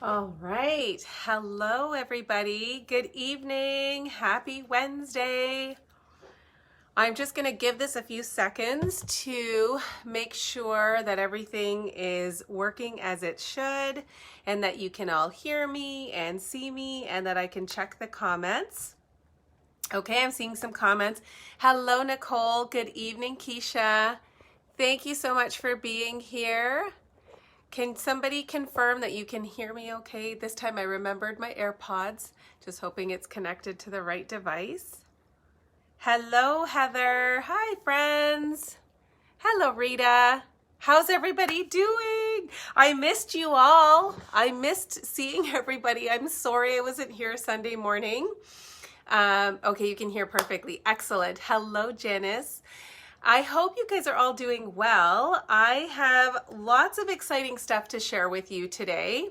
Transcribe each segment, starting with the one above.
All right. Hello, everybody. Good evening. Happy Wednesday. I'm just going to give this a few seconds to make sure that everything is working as it should and that you can all hear me and see me and that I can check the comments. Okay, I'm seeing some comments. Hello, Nicole. Good evening, Keisha. Thank you so much for being here. Can somebody confirm that you can hear me okay? This time I remembered my AirPods, just hoping it's connected to the right device. Hello, Heather. Hi, friends. Hello, Rita. How's everybody doing? I missed you all. I missed seeing everybody. I'm sorry I wasn't here Sunday morning. Okay, you can hear perfectly. Excellent. Hello, Janice. I hope you guys are all doing well. I have lots of exciting stuff to share with you today.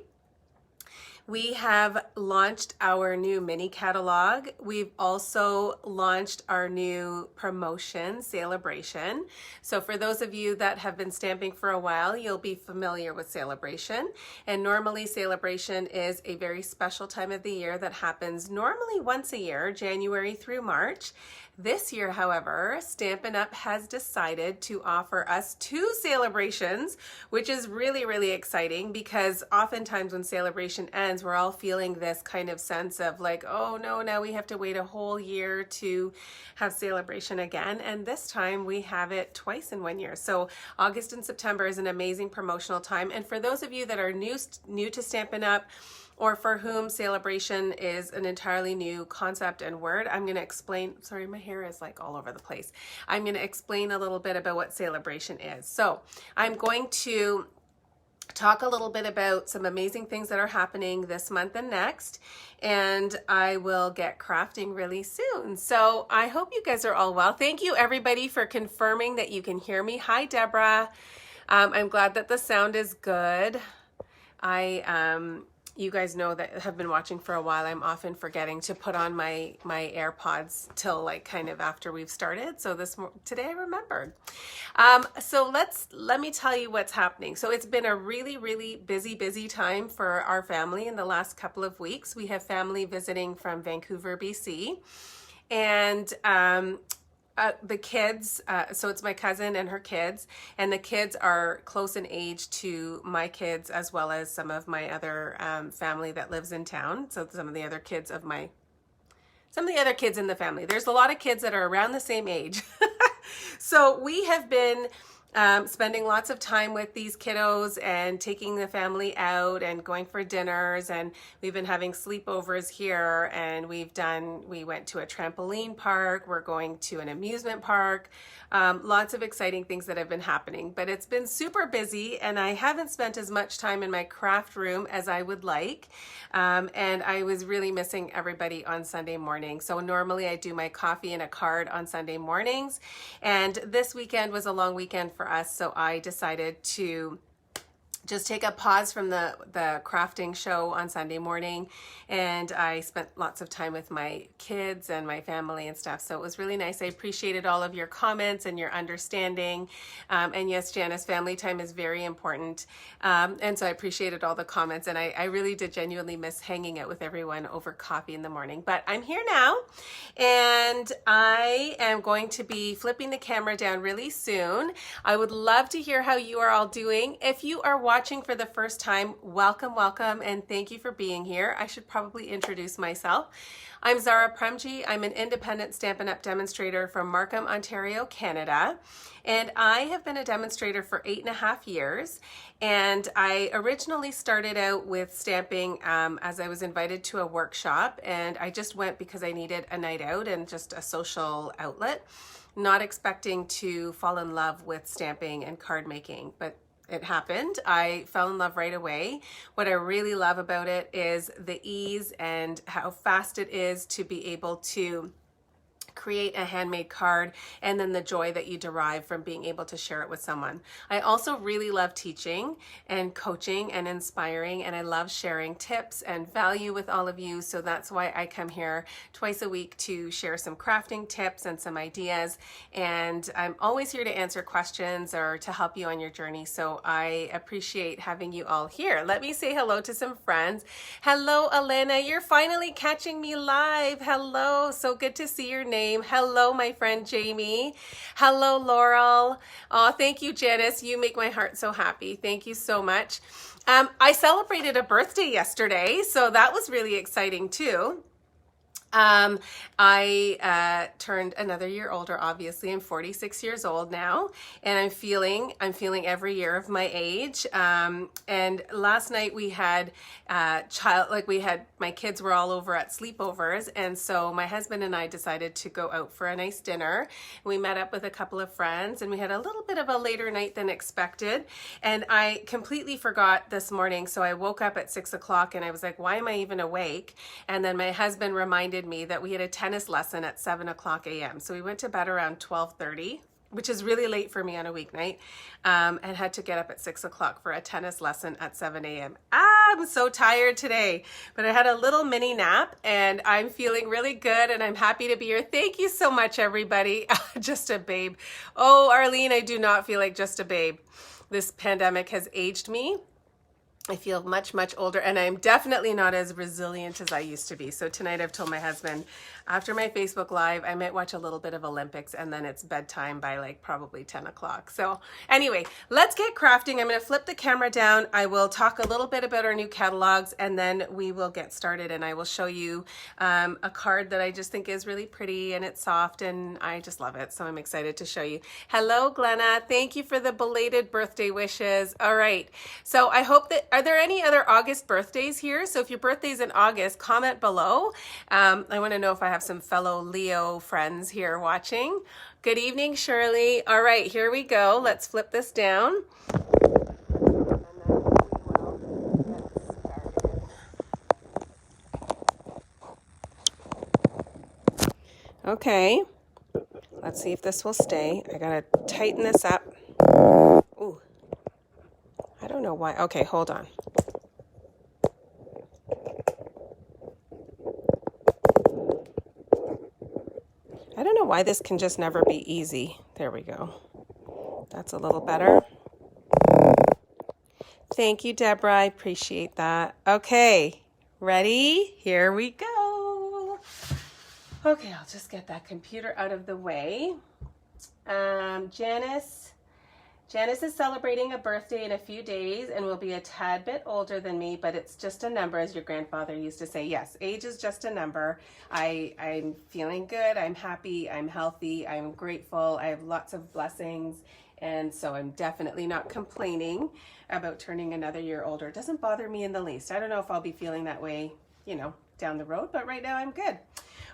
We have launched our new mini catalog. We've also launched our new promotion, Saleabration. So for those of you that have been stamping for a while, you'll be familiar with Saleabration. And normally Saleabration is a very special time of the year that happens normally once a year, January through March. This year, however, Stampin' Up! Has decided to offer us 2 Saleabrations, which is really, really exciting because oftentimes when Saleabration ends, we're all feeling this kind of sense of like, oh no, now we have to wait a whole year to have Saleabration again. And this time we have it twice in 1 year. So August and September is an amazing promotional time. And for those of you that are new to Stampin' Up! Or for whom Saleabration is an entirely new concept and word, I'm going to explain. Sorry, my hair is like all over the place. I'm going to explain a little bit about what Saleabration is. So I'm going to talk a little bit about some amazing things that are happening this month and next, and I will get crafting really soon. So I hope you guys are all well. Thank you everybody for confirming that you can hear me. Hi, Deborah. I'm glad that the sound is good. You guys know that have been watching for a while, I'm often forgetting to put on my AirPods till like kind of after we've started. So today I remembered. So let me tell you what's happening. So it's been a really, really busy time for our family in the last couple of weeks. We have family visiting from Vancouver, BC, and the kids, so it's my cousin and her kids, and the kids are close in age to my kids as well as some of my other family that lives in town. So some of the other kids in the family. There's a lot of kids that are around the same age. So we have been spending lots of time with these kiddos and taking the family out and going for dinners, and we've been having sleepovers here, and we went to a trampoline park, we're going to an amusement park, lots of exciting things that have been happening, but it's been super busy and I haven't spent as much time in my craft room as I would like, and I was really missing everybody on Sunday morning. So normally I do my coffee and a card on Sunday mornings, and this weekend was a long weekend for us, so I decided to just take a pause from the crafting show on Sunday morning, and I spent lots of time with my kids and my family and stuff. So it was really nice. I appreciated all of your comments and your understanding. And yes, Janice, family time is very important. And so I appreciated all the comments, and I really did genuinely miss hanging out with everyone over coffee in the morning. But I'm here now, and I am going to be flipping the camera down really soon. I would love to hear how you are all doing. If you are watching for the first time, welcome, and thank you for being here. I should probably introduce myself. I'm Zara Premji. I'm an independent Stampin' Up! Demonstrator from Markham, Ontario, Canada, and I have been a demonstrator for 8.5 years. And I originally started out with stamping as I was invited to a workshop, and I just went because I needed a night out and just a social outlet, not expecting to fall in love with stamping and card making, but it happened. I fell in love right away. What I really love about it is the ease and how fast it is to be able to create a handmade card, and then the joy that you derive from being able to share it with someone. I also really love teaching and coaching and inspiring, and I love sharing tips and value with all of you. So that's why I come here twice a week to share some crafting tips and some ideas. And I'm always here to answer questions or to help you on your journey. So I appreciate having you all here. Let me say hello to some friends. Hello, Elena. You're finally catching me live. Hello. So good to see your name. Hello, my friend Jamie. Hello, Laurel. Oh, thank you, Janice. You make my heart so happy. Thank you so much. I celebrated a birthday yesterday, so that was really exciting too. I turned another year older, obviously. I'm 46 years old now, and I'm feeling every year of my age. And last night we had my kids were all over at sleepovers, and so my husband and I decided to go out for a nice dinner. We met up with a couple of friends, and we had a little bit of a later night than expected, and I completely forgot this morning. So I woke up at 6 o'clock and I was like, why am I even awake? And then my husband reminded me that we had a tennis lesson at 7 o'clock a.m. So we went to bed around 12:30, which is really late for me on a weeknight, and had to get up at 6 o'clock for a tennis lesson at 7 a.m. I'm so tired today, but I had a little mini nap and I'm feeling really good and I'm happy to be here. Thank you so much, everybody. Just a babe. Oh, Arlene, I do not feel like just a babe. This pandemic has aged me. I feel much, much older, and I'm definitely not as resilient as I used to be. So tonight I've told my husband, after my Facebook Live, I might watch a little bit of Olympics, and then it's bedtime by like probably 10 o'clock. So anyway, let's get crafting. I'm going to flip the camera down. I will talk a little bit about our new catalogs, and then we will get started, and I will show you a card that I just think is really pretty, and it's soft, and I just love it. So I'm excited to show you. Hello, Glenna. Thank you for the belated birthday wishes. All right. So I hope that, are there any other August birthdays here? So if your birthday's in August, comment below. I want to know if I have some fellow Leo friends here watching. Good evening, Shirley. All right, here we go. Let's flip this down. Okay, let's see if this will stay. I gotta tighten this up. Ooh, I don't know why. Okay, hold on. I don't know why this can just never be easy. There we go. That's a little better. Thank you, Deborah. I appreciate that. Okay, ready? Here we go. Okay, I'll just get that computer out of the way. Janice is celebrating a birthday in a few days and will be a tad bit older than me, but it's just a number, as your grandfather used to say. Yes, age is just a number. I'm feeling good. I'm happy. I'm healthy. I'm grateful. I have lots of blessings. And so I'm definitely not complaining about turning another year older. It doesn't bother me in the least. I don't know if I'll be feeling that way, down the road, but right now I'm good.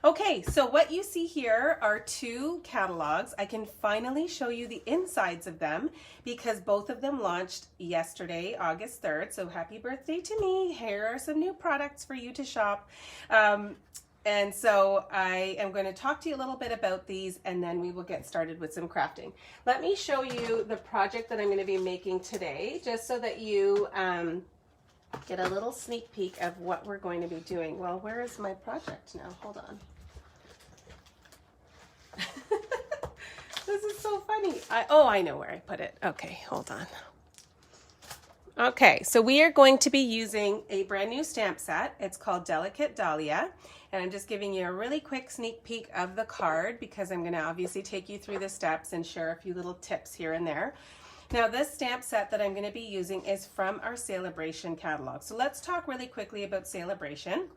Okay, so what you see here are two catalogs. I can finally show you the insides of them because both of them launched yesterday, August 3rd. So happy birthday to me. Here are some new products for you to shop. And so I am going to talk to you a little bit about these, and then we will get started with some crafting. Let me show you the project that I'm going to be making today, just so that you get a little sneak peek of what we're going to be doing. Well, where is my project now? Hold on. This is so funny. I know where I put it. Okay, hold on. Okay, so we are going to be using a brand new stamp set. It's called Delicate Dahlia, and I'm just giving you a really quick sneak peek of the card because I'm going to obviously take you through the steps and share a few little tips here and there. Now, this stamp set that I'm going to be using is from our Saleabration catalog. So let's talk really quickly about Saleabration.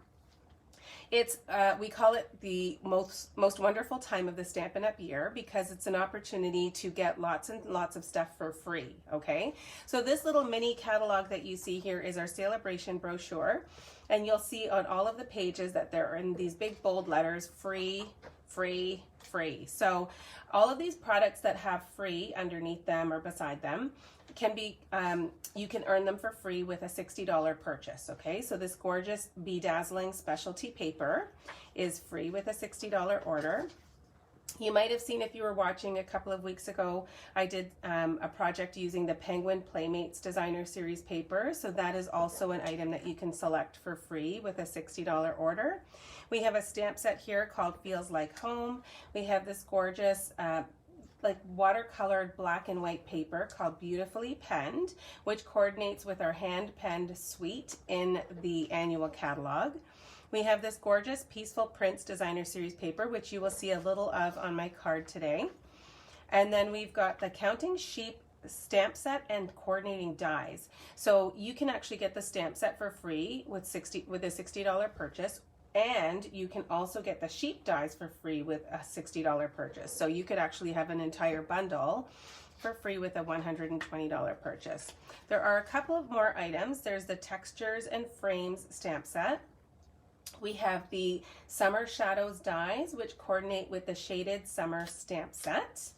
It's we call it the most wonderful time of the Stampin' Up year because it's an opportunity to get lots and lots of stuff for free, okay? So this little mini catalog that you see here is our Saleabration brochure, and you'll see on all of the pages that they're in these big bold letters, free, free, free. So all of these products that have free underneath them or beside them can be, you can earn them for free with a $60 purchase, okay? So this gorgeous bedazzling specialty paper is free with a $60 order. You might have seen, if you were watching a couple of weeks ago, I did a project using the Penguin Playmates Designer Series paper. So that is also an item that you can select for free with a $60 order. We have a stamp set here called Feels Like Home. We have this gorgeous like watercolored black and white paper called Beautifully Penned, which coordinates with our hand-penned suite in the annual catalog. We have this gorgeous Peaceful Prints Designer Series paper, which you will see a little of on my card today. And then we've got the Counting Sheep stamp set and coordinating dies. So you can actually get the stamp set for free with a $60 purchase, and you can also get the sheep dies for free with a $60 purchase. So you could actually have an entire bundle for free with a $120 purchase. There are a couple of more items. There's the Textures and Frames stamp set. We have the Summer Shadows dies, which coordinate with the Shaded Summer stamp set.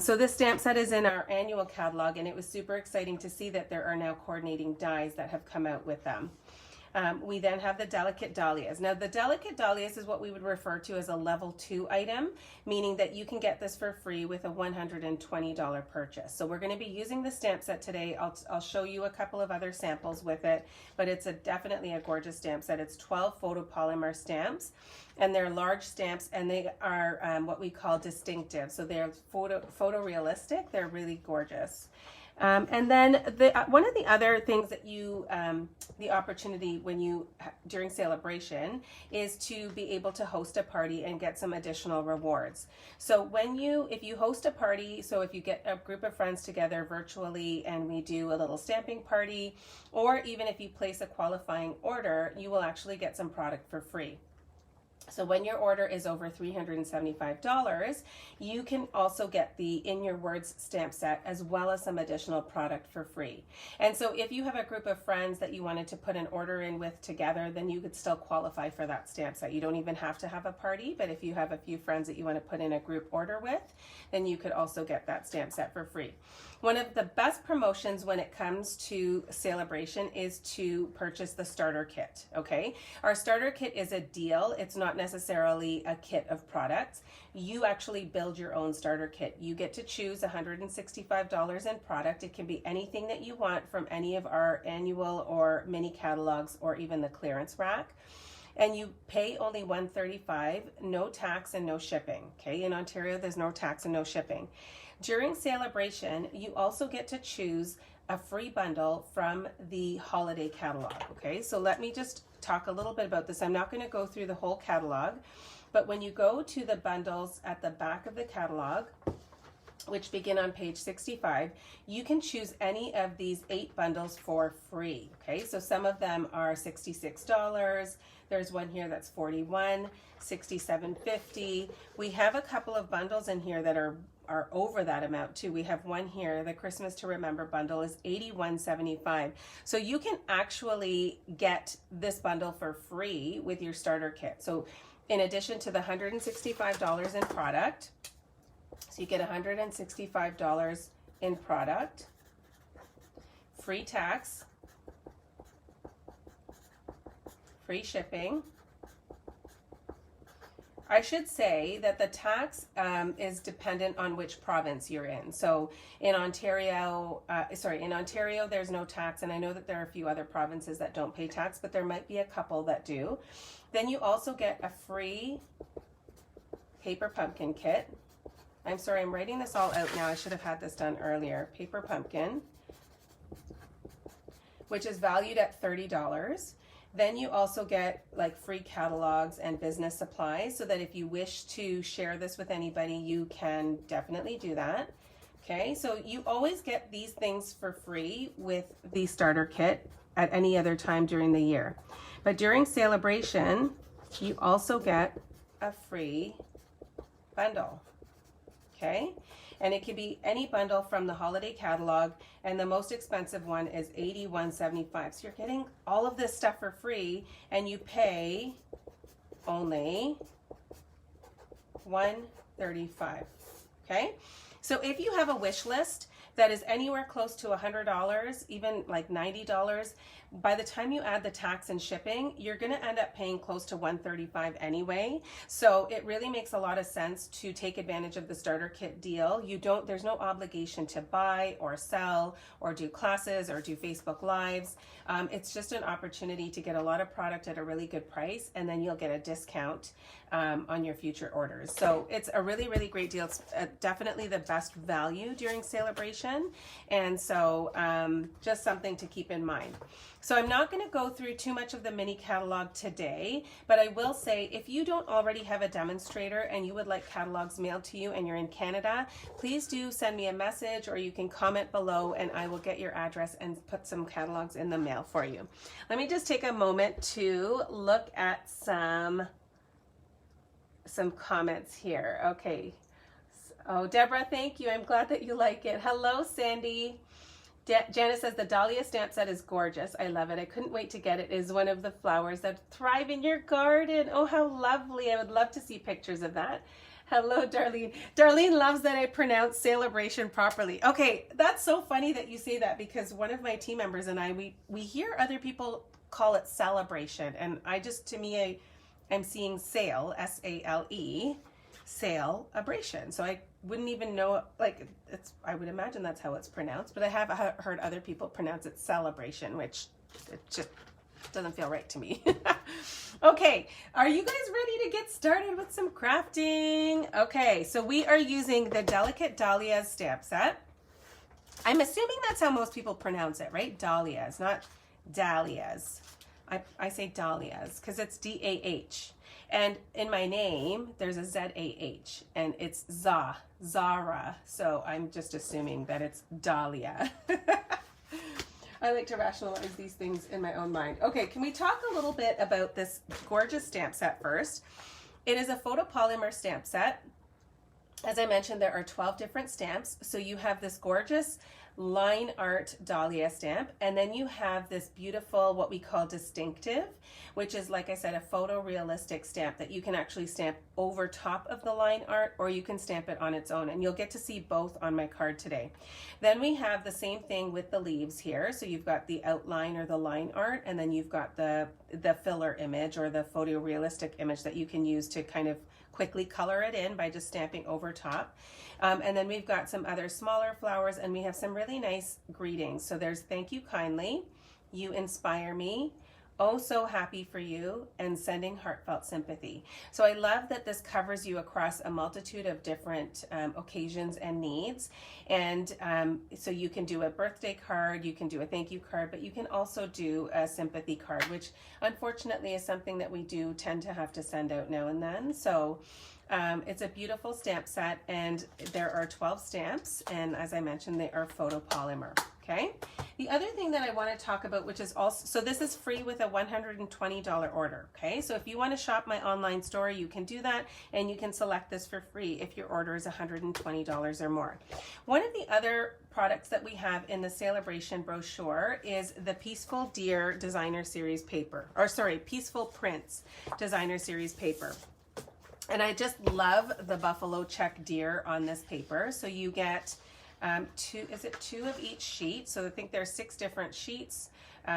So this stamp set is in our annual catalog, and it was super exciting to see that there are now coordinating dies that have come out with them. We then have the Delicate Dahlias. Now the Delicate Dahlias is what we would refer to as a level 2 item, meaning that you can get this for free with a $120 purchase. So we're going to be using the stamp set today. I'll show you a couple of other samples with it, but it's definitely a gorgeous stamp set. It's 12 photopolymer stamps, and they're large stamps, and they are what we call distinctive. So they're photorealistic. They're really gorgeous. And then one of the other things that you, the opportunity when you, during Saleabration, is to be able to host a party and get some additional rewards. So if you host a party, so if you get a group of friends together virtually and we do a little stamping party, or even if you place a qualifying order, you will actually get some product for free. So when your order is over $375, you can also get the In Your Words stamp set as well as some additional product for free. And so if you have a group of friends that you wanted to put an order in with together, then you could still qualify for that stamp set. You don't even have to have a party, but if you have a few friends that you want to put in a group order with, then you could also get that stamp set for free. One of the best promotions when it comes to Saleabration is to purchase the starter kit, okay? Our starter kit is a deal. It's not necessarily a kit of products. You actually build your own starter kit. You get to choose $165 in product. It can be anything that you want from any of our annual or mini catalogs or even the clearance rack. And you pay only $135, no tax and no shipping, okay? In Ontario, there's no tax and no shipping. During Saleabration, you also get to choose a free bundle from the holiday catalog, okay? So let me just talk a little bit about this. I'm not going to go through the whole catalog, but when you go to the bundles at the back of the catalog, which begin on page 65, you can choose any of these 8 bundles for free, okay? So some of them are $66. There's one here that's $41, $67.50. We have a couple of bundles in here that are over that amount too. We have one here, the Christmas to Remember bundle is $81.75. So you can actually get this bundle for free with your starter kit. So in addition to the $165 in product, so you get $165 in product, free tax, free shipping. I should say that the tax is dependent on which province you're in. So in Ontario, there's no tax, and I know that there are a few other provinces that don't pay tax, but there might be a couple that do. Then you also get a free paper pumpkin kit. I'm sorry, I'm writing this all out now. I should have had this done earlier. Paper pumpkin, which is valued at $30. Then you also get like free catalogs and business supplies, so that if you wish to share this with anybody, you can definitely do that. Okay, so you always get these things for free with the starter kit at any other time during the year. But during Saleabration, you also get a free bundle. Okay, and it could be any bundle from the holiday catalog, and the most expensive one is $81.75. So you're getting all of this stuff for free, and you pay only $135. Okay, so if you have a wish list that is anywhere close to $100, even like $90. By the time you add the tax and shipping, you're going to end up paying close to $135 anyway. So it really makes a lot of sense to take advantage of the starter kit deal. There's no obligation to buy or sell or do classes or do Facebook Lives. It's just an opportunity to get a lot of product at a really good price, and then you'll get a discount on your future orders. So it's a really, really great deal. It's definitely the best value during Saleabration. And so just something to keep in mind. So I'm not going to go through too much of the mini catalog today, but I will say if you don't already have a demonstrator and you would like catalogs mailed to you and you're in Canada, please do send me a message, or you can comment below and I will get your address and put some catalogs in the mail for you. Let me just take a moment to look at some comments here. Okay. Oh, Deborah, thank you. I'm glad that you like it. Hello, Sandy. Janice says the Dahlia stamp set is gorgeous. I love it. I couldn't wait to get it. It is one of the flowers that thrive in your garden. Oh, how lovely. I would love to see pictures of that. Hello, Darlene. Darlene loves that I pronounce Saleabration properly. Okay, that's so funny that you say that, because one of my team members and I, we hear other people call it Saleabration, and I'm seeing sale, S-A-L-E, Saleabration. So I wouldn't even know, like, I would imagine that's how it's pronounced, but I have heard other people pronounce it Celebration, which it just doesn't feel right to me. Okay, are you guys ready to get started with some crafting? Okay, so we are using the Delicate Dahlias stamp set. I'm assuming that's how most people pronounce it, right? Dahlias, not Dahlias. I say Dahlias because it's D-A-H. And in my name, there's a Z-A-H, and it's Zara. So I'm just assuming that it's Dahlia. I like to rationalize these things in my own mind. Okay, can we talk a little bit about this gorgeous stamp set first? It is a photopolymer stamp set. As I mentioned, there are 12 different stamps. So you have this gorgeous line art Dahlia stamp, and then you have this beautiful, what we call distinctive, which is, like I said, a photorealistic stamp that you can actually stamp over top of the line art, or you can stamp it on its own, and you'll get to see both on my card today. Then we have the same thing with the leaves here. So you've got the outline or the line art, and then you've got the filler image or the photorealistic image that you can use to kind of quickly color it in by just stamping over top. And then we've got some other smaller flowers, and we have some really nice greetings. So there's thank you kindly, you inspire me, oh so happy for you, and sending heartfelt sympathy. So I love that this covers you across a multitude of different occasions and needs. And so you can do a birthday card, you can do a thank you card, but you can also do a sympathy card, which unfortunately is something that we do tend to have to send out now and then. So it's a beautiful stamp set, and there are 12 stamps, and as I mentioned, they are photopolymer. Okay. The other thing that I want to talk about, which is also, so this is free with a $120 order. Okay. So if you want to shop my online store, you can do that, and you can select this for free if your order is $120 or more. One of the other products that we have in the Saleabration brochure is the Peaceful Deer Designer Series paper, or sorry, Peaceful Prints Designer Series paper. And I just love the buffalo check deer on this paper. So you get two of each sheet? So I think there's 6 different sheets.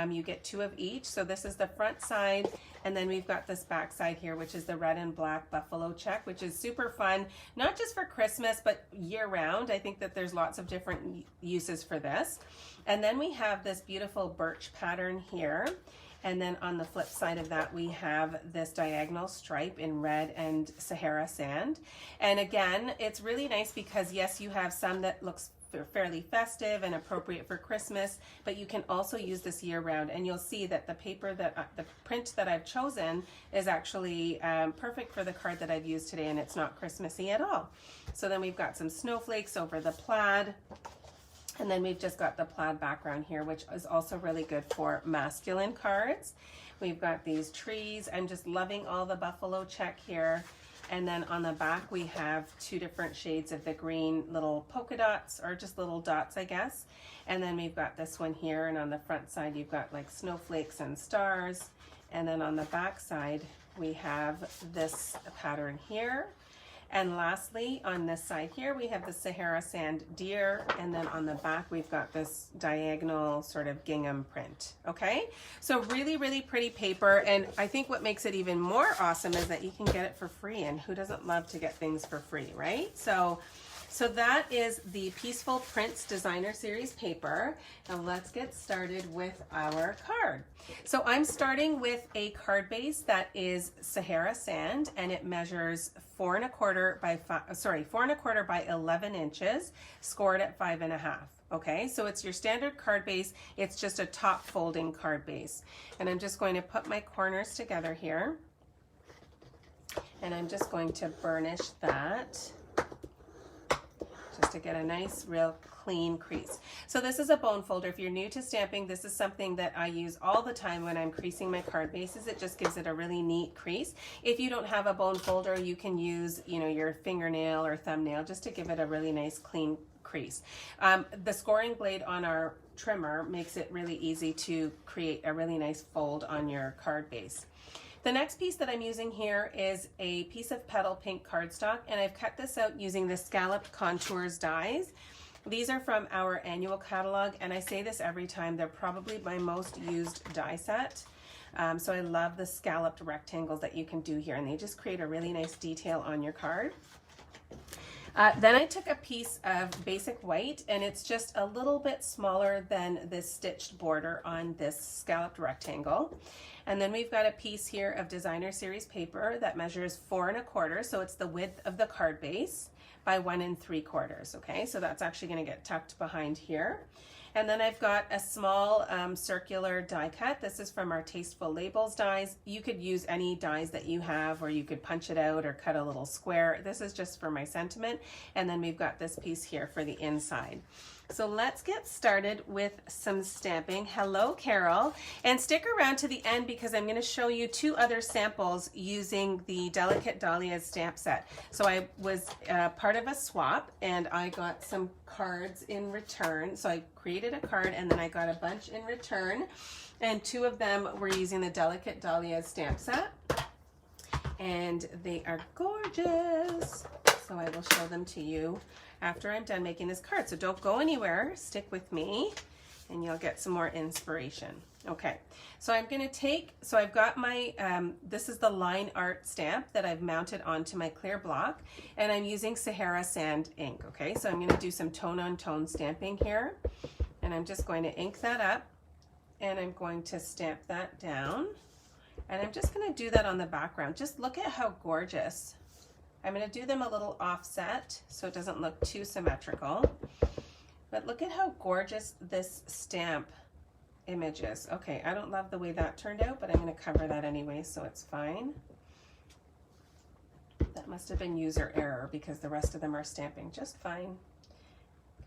You get 2 of each. So this is the front side, and then we've got this back side here, which is the red and black buffalo check, which is super fun, not just for Christmas, but year round. I think that there's lots of different uses for this. And then we have this beautiful birch pattern here. And then on the flip side of that, we have this diagonal stripe in red and Sahara sand. And again, it's really nice because yes, you have some that looks fairly festive and appropriate for Christmas, but you can also use this year round. And you'll see that the paper the print that I've chosen is actually perfect for the card that I've used today, and it's not Christmassy at all. So then we've got some snowflakes over the plaid. And then we've just got the plaid background here, which is also really good for masculine cards. We've got these trees. I'm just loving all the buffalo check here. And then on the back, we have 2 different shades of the green little polka dots, or just little dots, I guess. And then we've got this one here. And on the front side, you've got like snowflakes and stars. And then on the back side, we have this pattern here. And lastly, on this side here, we have the Sahara Sand Deer, and then on the back, we've got this diagonal sort of gingham print, okay? So really, really pretty paper, and I think what makes it even more awesome is that you can get it for free, and who doesn't love to get things for free, right? So that is the Peaceful Prints Designer Series paper. Now let's get started with our card. So I'm starting with a card base that is Sahara Sand, and it measures 4 1/4 by 11 inches, scored at 5.5. Okay, so it's your standard card base. It's just a top folding card base. And I'm just going to put my corners together here. And I'm just going to burnish that, just to get a nice, real clean crease. So this is a bone folder. If you're new to stamping, this is something that I use all the time when I'm creasing my card bases. It just gives it a really neat crease. If you don't have a bone folder, you can use, you know, your fingernail or thumbnail just to give it a really nice, clean crease. The scoring blade on our trimmer makes it really easy to create a really nice fold on your card base. The next piece that I'm using here is a piece of Petal Pink cardstock, and I've cut this out using the Scalloped Contours dies. These are from our annual catalog, and I say this every time, they're probably my most used die set. So I love the scalloped rectangles that you can do here, and they just create a really nice detail on your card. Then I took a piece of basic white, and it's just a little bit smaller than this stitched border on this scalloped rectangle. And then we've got a piece here of Designer Series paper that measures 4 1/4, so it's the width of the card base, by 1 3/4, okay? So that's actually gonna get tucked behind here. And then I've got a small circular die cut. This is from our Tasteful Labels dies. You could use any dies that you have, or you could punch it out or cut a little square. This is just for my sentiment. And then we've got this piece here for the inside. So let's get started with some stamping. Hello, Carol. And stick around to the end because I'm going to show you 2 other samples using the Delicate Dahlias stamp set. So I was part of a swap, and I got some cards in return. So I created a card, and then I got a bunch in return. And 2 of them were using the Delicate Dahlias stamp set. And they are gorgeous. So I will show them to you after I'm done making this card. So don't go anywhere, stick with me, and you'll get some more inspiration. Okay, so I'm gonna take, so I've got my, this is the line art stamp that I've mounted onto my clear block, and I'm using Sahara Sand ink, okay? So I'm gonna do some tone-on-tone stamping here, and I'm just going to ink that up, and I'm going to stamp that down, and I'm just gonna do that on the background. Just look at how gorgeous. I'm going to do them a little offset so it doesn't look too symmetrical. But look at how gorgeous this stamp image is. Okay, I don't love the way that turned out, but I'm going to cover that anyway, so it's fine. That must have been user error because the rest of them are stamping just fine.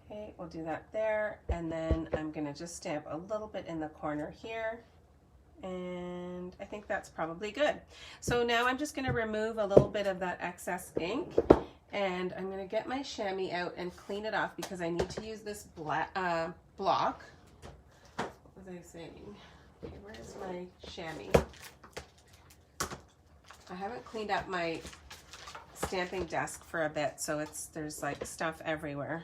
Okay, we'll do that there, and then I'm going to just stamp a little bit in the corner here. And I think that's probably good. So now I'm just going to remove a little bit of that excess ink, and I'm going to get my chamois out and clean it off because I need to use this block. What was I saying? Okay, where's my chamois? I haven't cleaned up my stamping desk for a bit, so there's like stuff everywhere.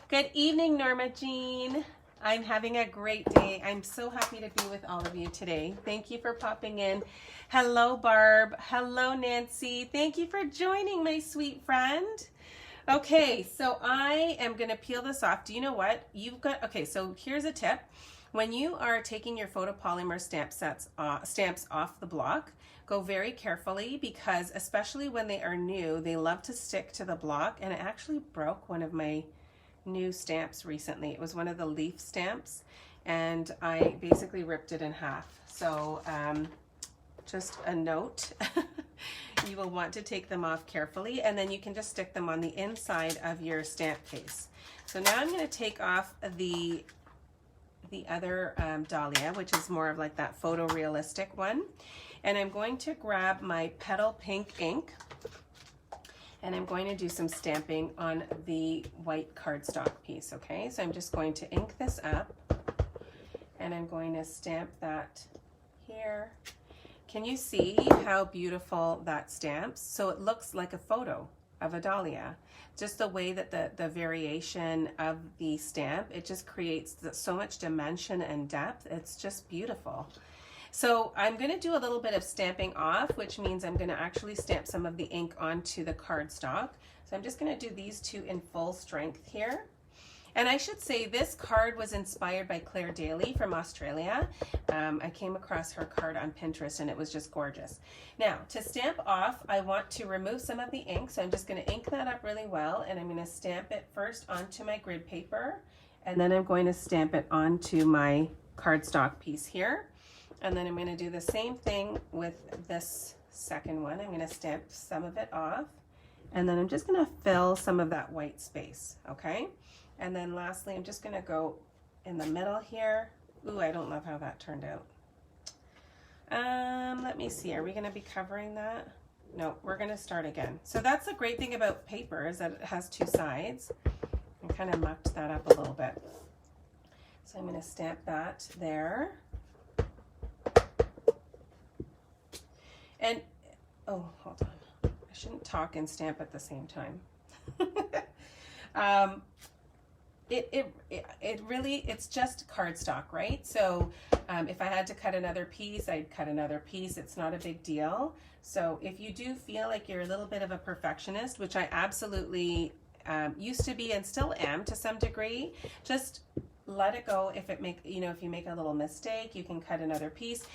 Good evening, Norma Jean. I'm having a great day. I'm so happy to be with all of you today. Thank you for popping in. Hello, Barb. Hello, Nancy. Thank you for joining, my sweet friend. Okay, so I am going to peel this off. Do you know what? Okay, so here's a tip. When you are taking your photopolymer stamps off the block, go very carefully because especially when they are new, they love to stick to the block, and it actually broke one of my new stamps recently. It was one of the leaf stamps, and I basically ripped it in half. So just a note, you will want to take them off carefully, and then you can just stick them on the inside of your stamp case. So now I'm going to take off the other Dahlia, which is more of like that photorealistic one, and I'm going to grab my Petal Pink ink, and I'm going to do some stamping on the white cardstock piece, okay? So I'm just going to ink this up, and I'm going to stamp that here. Can you see how beautiful that stamps? So it looks like a photo of a dahlia. Just the way that the variation of the stamp, it just creates so much dimension and depth. It's just beautiful. So I'm going to do a little bit of stamping off, which means I'm going to actually stamp some of the ink onto the cardstock. So I'm just going to do these two in full strength here. And I should say this card was inspired by Claire Daly from Australia. I came across her card on Pinterest and it was just gorgeous. Now, to stamp off, I want to remove some of the ink. So I'm just going to ink that up really well, and I'm going to stamp it first onto my grid paper, and then I'm going to stamp it onto my cardstock piece here. And then I'm going to do the same thing with this second one. I'm going to stamp some of it off, and then I'm just going to fill some of that white space, okay? And then lastly, I'm just going to go in the middle here. Ooh, I don't love how that turned out. Let me see, are we going to be covering that? No, we're going to start again. So that's the great thing about paper, is that it has two sides. I kind of mucked that up a little bit. So I'm going to stamp that there. And, oh, hold on. I shouldn't talk and stamp at the same time. It really, it's just cardstock, right? So if I had to cut another piece, I'd cut another piece. It's not a big deal. So if you do feel like you're a little bit of a perfectionist, which I absolutely used to be and still am to some degree, just let it go. If it if you make a little mistake, you can cut another piece,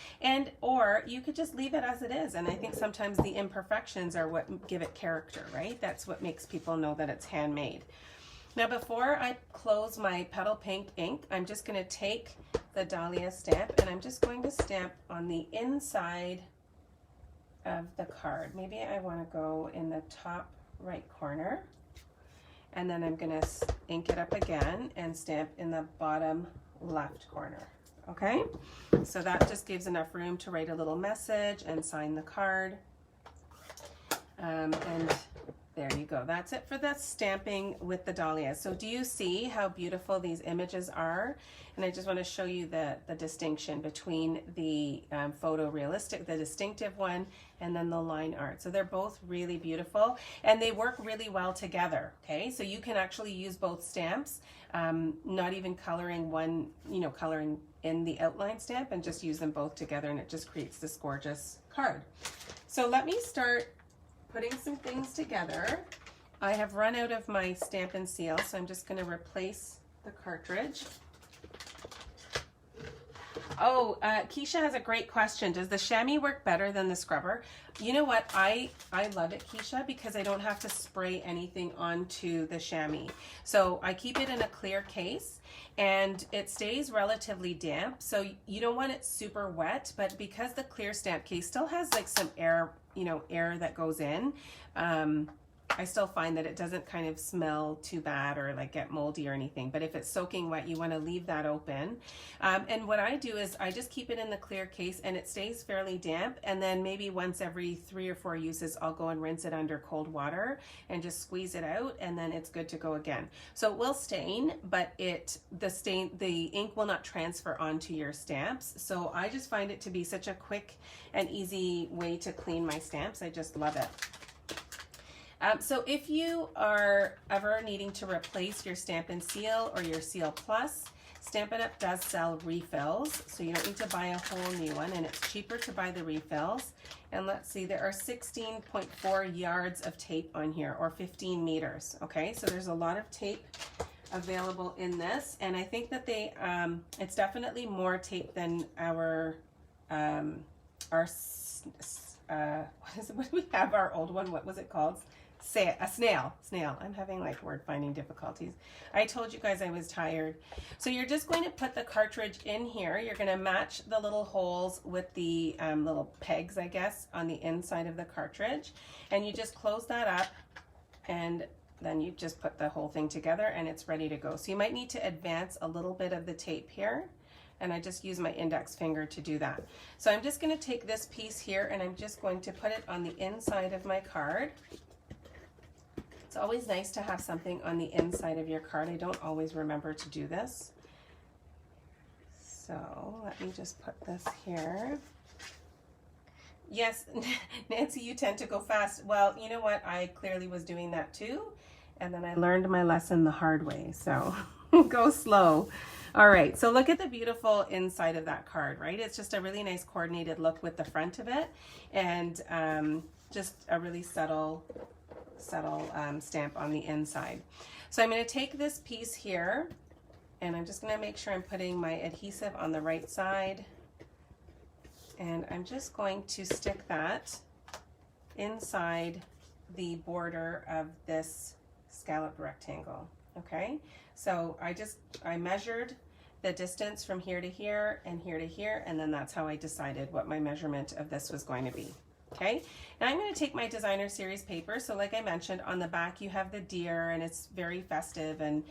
or you could just leave it as it is. And I think sometimes the imperfections are what give it character, right? That's what makes people know that it's handmade. Now, before I close my Petal Pink ink, I'm just going to take the Dahlia stamp and I'm just going to stamp on the inside of the card. Maybe I want to go in the top right corner, and then I'm going to ink it up again and stamp in the bottom left corner. Okay, so that just gives enough room to write a little message and sign the card. And there you go. That's it for the stamping with the Dahlia. So do you see how beautiful these images are? And I just want to show you the distinction between the photorealistic, the distinctive one, and then the line art. So they're both really beautiful and they work really well together. Okay, so you can actually use both stamps, not even coloring one, coloring in the outline stamp, and just use them both together, and it just creates this gorgeous card. So let me start putting some things together. I have run out of my stamp and seal, so I'm just going to replace the cartridge. Oh, Keisha has a great question. Does the chamois work better than the scrubber? You know what? I love it, Keisha, because I don't have to spray anything onto the chamois. So I keep it in a clear case and it stays relatively damp. So you don't want it super wet, but because the clear stamp case still has like some air, air that goes in, I still find that it doesn't kind of smell too bad or like get moldy or anything. But if it's soaking wet, you want to leave that open. And what I do is I just keep it in the clear case and it stays fairly damp. And then maybe once every 3 or 4 uses, I'll go and rinse it under cold water and just squeeze it out, and then it's good to go again. So it will stain, but the ink will not transfer onto your stamps. So I just find it to be such a quick and easy way to clean my stamps. I just love it. So if you are ever needing to replace your Stampin' Seal or your Seal Plus, Stampin' Up does sell refills, so you don't need to buy a whole new one, and it's cheaper to buy the refills. And let's see, there are 16.4 yards of tape on here, or 15 meters, okay? So there's a lot of tape available in this, and I think that it's definitely more tape than what do we have, our old one, what was it called? A snail. I'm having like word finding difficulties. I told you guys I was tired. So you're just going to put the cartridge in here. You're going to match the little holes with the little pegs, I guess, on the inside of the cartridge. And you just close that up, and then you just put the whole thing together and it's ready to go. So you might need to advance a little bit of the tape here, and I just use my index finger to do that. So I'm just going to take this piece here and I'm just going to put it on the inside of my card. It's always nice to have something on the inside of your card. I don't always remember to do this. So let me just put this here. Yes, Nancy, you tend to go fast. Well, you know what? I clearly was doing that too. And then I learned my lesson the hard way. So go slow. All right, so look at the beautiful inside of that card, right? It's just a really nice coordinated look with the front of it, and just a really subtle stamp on the inside. So I'm going to take this piece here, and I'm just going to make sure I'm putting my adhesive on the right side, and I'm just going to stick that inside the border of this scalloped rectangle. Okay, so I measured the distance from here to here and here to here, and then that's how I decided what my measurement of this was going to be. Okay, now I'm going to take my designer series paper. So like I mentioned, on the back you have the deer, and it's very festive and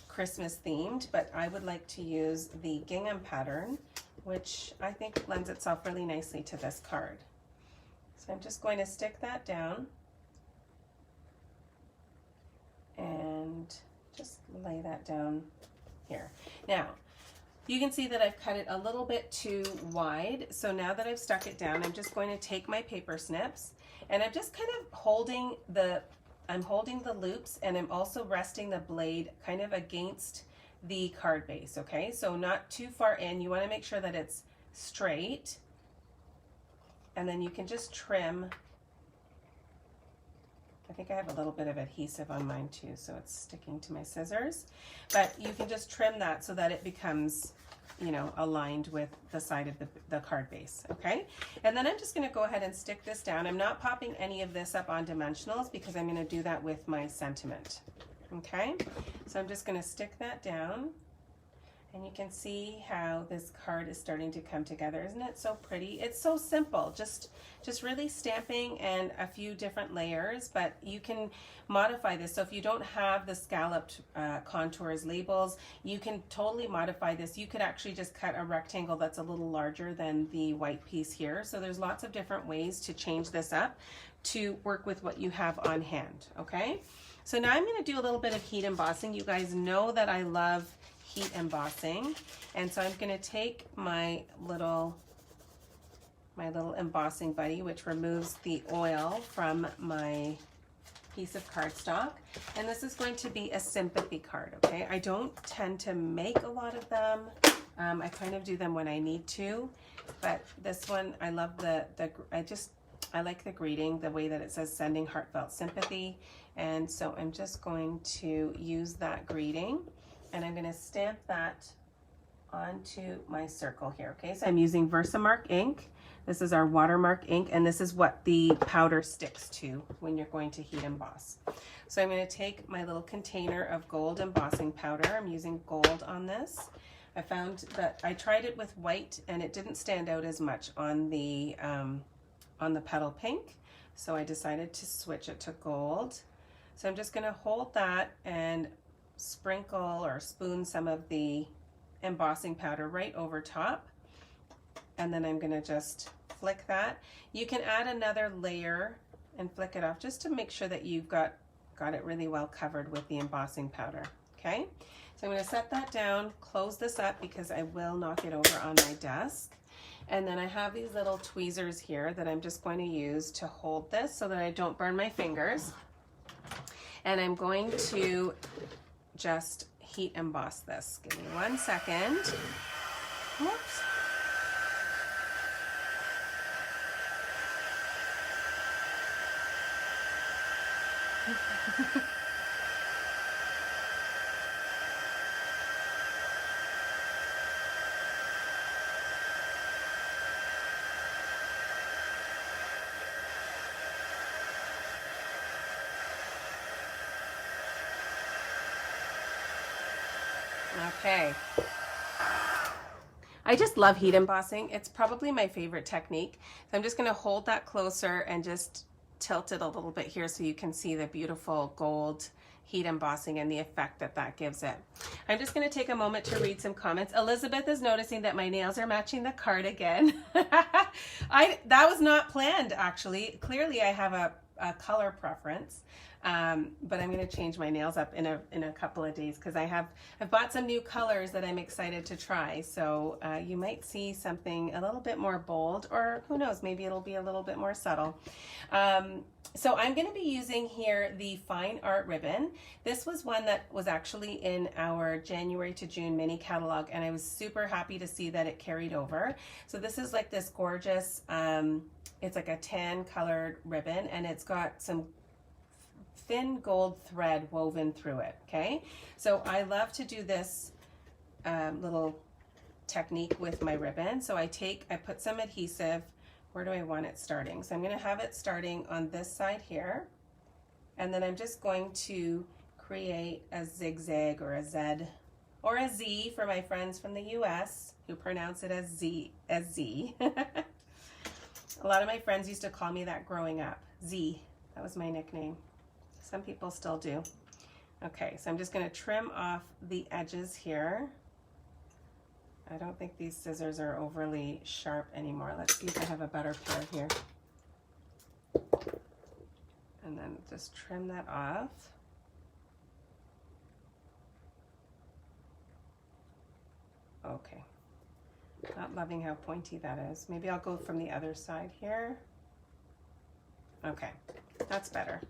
Christmas themed, but I would like to use the gingham pattern, which I think lends itself really nicely to this card. So I'm just going to stick that down and just lay that down here. Now, you can see that I've cut it a little bit too wide. So now that I've stuck it down, I'm just going to take my paper snips, and I'm just kind of holding the loops, and I'm also resting the blade kind of against the card base, okay? So not too far in. You want to make sure that it's straight, and then you can just trim. I think I have a little bit of adhesive on mine too, so it's sticking to my scissors. But you can just trim that so that it becomes, you know, aligned with the side of the card base, okay? And then I'm just going to go ahead and stick this down. I'm not popping any of this up on dimensionals because I'm going to do that with my sentiment, okay? So I'm just going to stick that down. And you can see how this card is starting to come together. Isn't it so pretty? It's so simple, just really stamping and a few different layers, but you can modify this. So if you don't have the scalloped contours labels, you can totally modify this. You could actually just cut a rectangle that's a little larger than the white piece here. So there's lots of different ways to change this up to work with what you have on hand, okay? So now I'm gonna do a little bit of heat embossing. You guys know that I love heat embossing, and so I'm going to take my little embossing buddy, which removes the oil from my piece of cardstock, and this is going to be a sympathy card. Okay, I don't tend to make a lot of them. I kind of do them when I need to, but this one I love I like the greeting, the way that it says sending heartfelt sympathy, and so I'm just going to use that greeting. And I'm going to stamp that onto my circle here, okay? So I'm using Versamark ink. This is our watermark ink, and this is what the powder sticks to when you're going to heat emboss. So I'm going to take my little container of gold embossing powder. I'm using gold on this. I found that I tried it with white, and it didn't stand out as much on the petal pink, so I decided to switch it to gold. So I'm just going to hold that and sprinkle or spoon some of the embossing powder right over top, and then I'm going to just flick that. You can add another layer and flick it off just to make sure that you've got it really well covered with the embossing powder, okay? So I'm going to set that down, close this up because I will knock it over on my desk, and then I have these little tweezers here that I'm just going to use to hold this so that I don't burn my fingers, and I'm going to just heat emboss this. Give me 1 second. Whoops. Okay. I just love heat embossing. It's probably my favorite technique. So I'm just going to hold that closer and just tilt it a little bit here so you can see the beautiful gold heat embossing and the effect that that gives it. I'm just going to take a moment to read some comments. Elizabeth is noticing that my nails are matching the card again. That was not planned, actually. Clearly I have a color preference. but I'm going to change my nails up in a couple of days because I've bought some new colors that I'm excited to try. So you might see something a little bit more bold, or who knows, maybe it'll be a little bit more subtle. So I'm going to be using here the Fine Art ribbon. This was one that was actually in our January to June mini catalog, and I was super happy to see that it carried over. So this is like this gorgeous, it's like a tan colored ribbon, and it's got some thin gold thread woven through it. Okay, so I love to do this little technique with my ribbon. So I put some adhesive. Where do I want it starting? So I'm going to have it starting on this side here, and then I'm just going to create a zigzag or a Z or a Z for my friends from the US who pronounce it as Z. A lot of my friends used to call me that growing up. Z, that was my nickname. Some people still do. Okay, so I'm just going to trim off the edges here. I don't think these scissors are overly sharp anymore. Let's see if I have a better pair here. And then just trim that off. Okay. Not loving how pointy that is. Maybe I'll go from the other side here. Okay, that's better.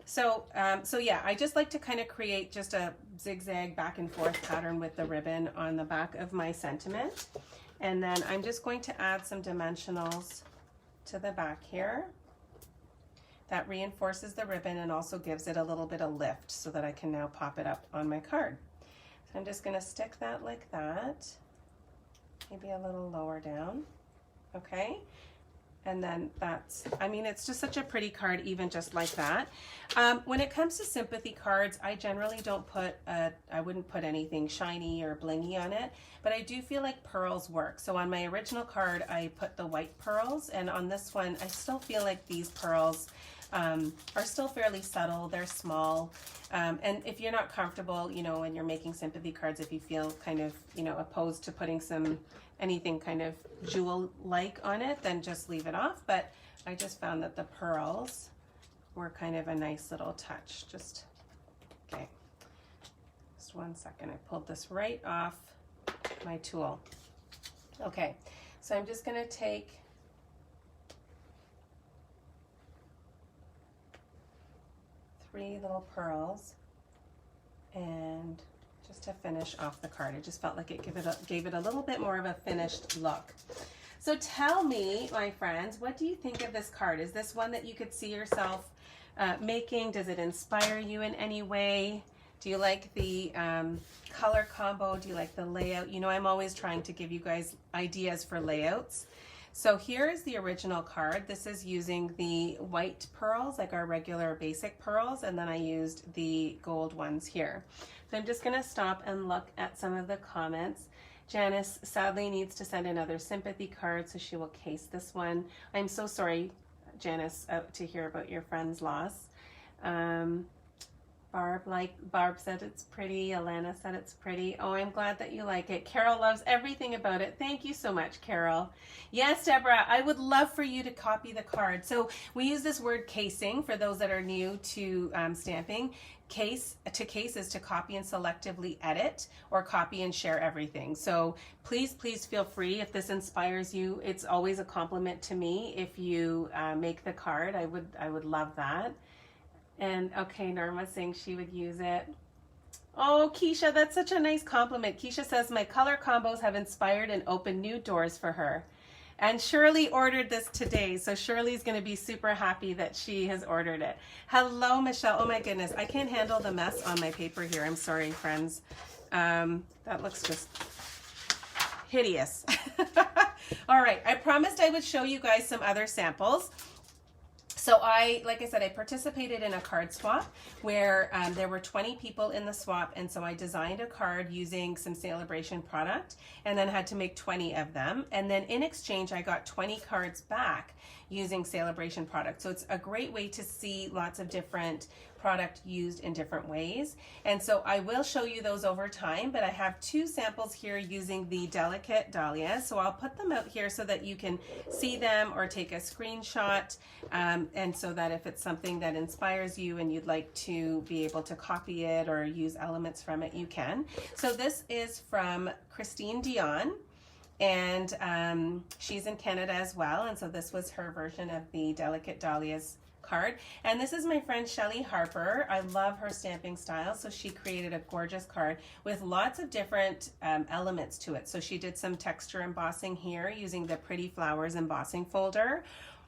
So yeah, I just like to kind of create just a zigzag back and forth pattern with the ribbon on the back of my sentiment. And then I'm just going to add some dimensionals to the back here. That reinforces the ribbon and also gives it a little bit of lift so that I can now pop it up on my card. So I'm just going to stick that like that, maybe a little lower down. Okay. And then that's, I mean, it's just such a pretty card, even just like that. When it comes to sympathy cards, I generally don't put, I wouldn't put anything shiny or blingy on it, but I do feel like pearls work. So on my original card, I put the white pearls, and on this one, I still feel like these pearls are still fairly subtle. They're small. And if you're not comfortable, you know, when you're making sympathy cards, if you feel kind of, you know, opposed to putting anything kind of jewel-like on it, then just leave it off. But I just found that the pearls were kind of a nice little touch. Okay. Just one second. I pulled this right off my tool. Okay. So I'm just going to take three little pearls and just to finish off the card. I just felt like it gave it a little bit more of a finished look. So tell me, my friends, what do you think of this card? Is this one that you could see yourself making? Does it inspire you in any way? Do you like the color combo? Do you like the layout? You know, I'm always trying to give you guys ideas for layouts. So here is the original card. This is using the white pearls, like our regular basic pearls, and then I used the gold ones here. So I'm just going to stop and look at some of the comments. Janice sadly needs to send another sympathy card, so she will case this one. I'm so sorry, Janice, to hear about your friend's loss. Barb said it's pretty. Alana said it's pretty. Oh, I'm glad that you like it. Carol loves everything about it. Thank you so much, Carol. Yes, Deborah, I would love for you to copy the card. So we use this word casing for those that are new to stamping. Case is to copy and selectively edit, or copy and share everything. So please feel free, if this inspires you. It's always a compliment to me if you make the card. I would love that. And okay, Norma saying she would use it. Oh, Keisha, that's such a nice compliment. Keisha says, my color combos have inspired and opened new doors for her. And Shirley ordered this today, so Shirley's going to be super happy that she has ordered it. Hello, Michelle. Oh my goodness, I can't handle the mess on my paper here. I'm sorry, friends. That looks just hideous. All right, I promised I would show you guys some other samples. So like I said, I participated in a card swap where there were 20 people in the swap, and so I designed a card using some Saleabration product and then had to make 20 of them. And then in exchange, I got 20 cards back using Saleabration product. So it's a great way to see lots of different product used in different ways. And so I will show you those over time, but I have 2 samples here using the Delicate Dahlias. So I'll put them out here so that you can see them or take a screenshot, and so that if it's something that inspires you and you'd like to be able to copy it or use elements from it, you can. So this is from Christine Dion, and she's in Canada as well, and so this was her version of the Delicate Dahlias card. And this is my friend Shelly Harper. I love her stamping style, so she created a gorgeous card with lots of different elements to it. So she did some texture embossing here using the Pretty Flowers embossing folder,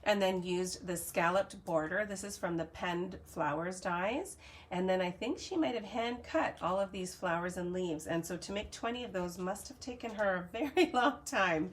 and then used the scalloped border. This is from the Penned Flowers dies. And then I think she might have hand cut all of these flowers and leaves. And so to make 20 of those must have taken her a very long time.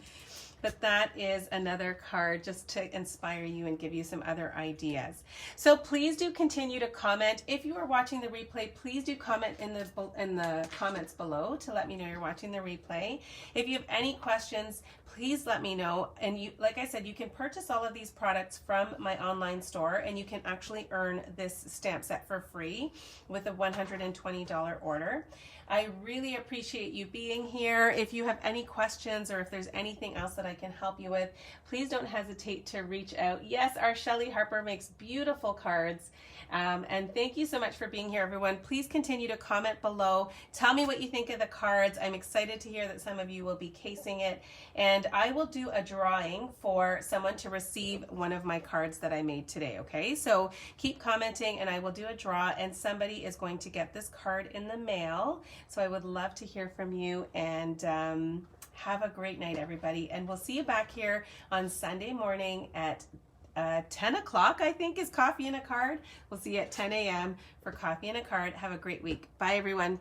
But that is another card just to inspire you and give you some other ideas. So please do continue to comment. If you are watching the replay, please do comment in the comments below to let me know you're watching the replay. If you have any questions, please let me know. And you, like I said, you can purchase all of these products from my online store, and you can actually earn this stamp set for free with a $120 order. I really appreciate you being here. If you have any questions or if there's anything else that I can help you with, please don't hesitate to reach out. Yes, our Shelly Harper makes beautiful cards. And thank you so much for being here, everyone. Please continue to comment below. Tell me what you think of the cards. I'm excited to hear that some of you will be casing it. And I will do a drawing for someone to receive one of my cards that I made today, okay? So keep commenting and I will do a draw, and somebody is going to get this card in the mail. So I would love to hear from you, and have a great night, everybody. And we'll see you back here on Sunday morning at 10 o'clock, I think, is Coffee and a Card. We'll see you at 10 a.m. for Coffee and a Card. Have a great week. Bye, everyone.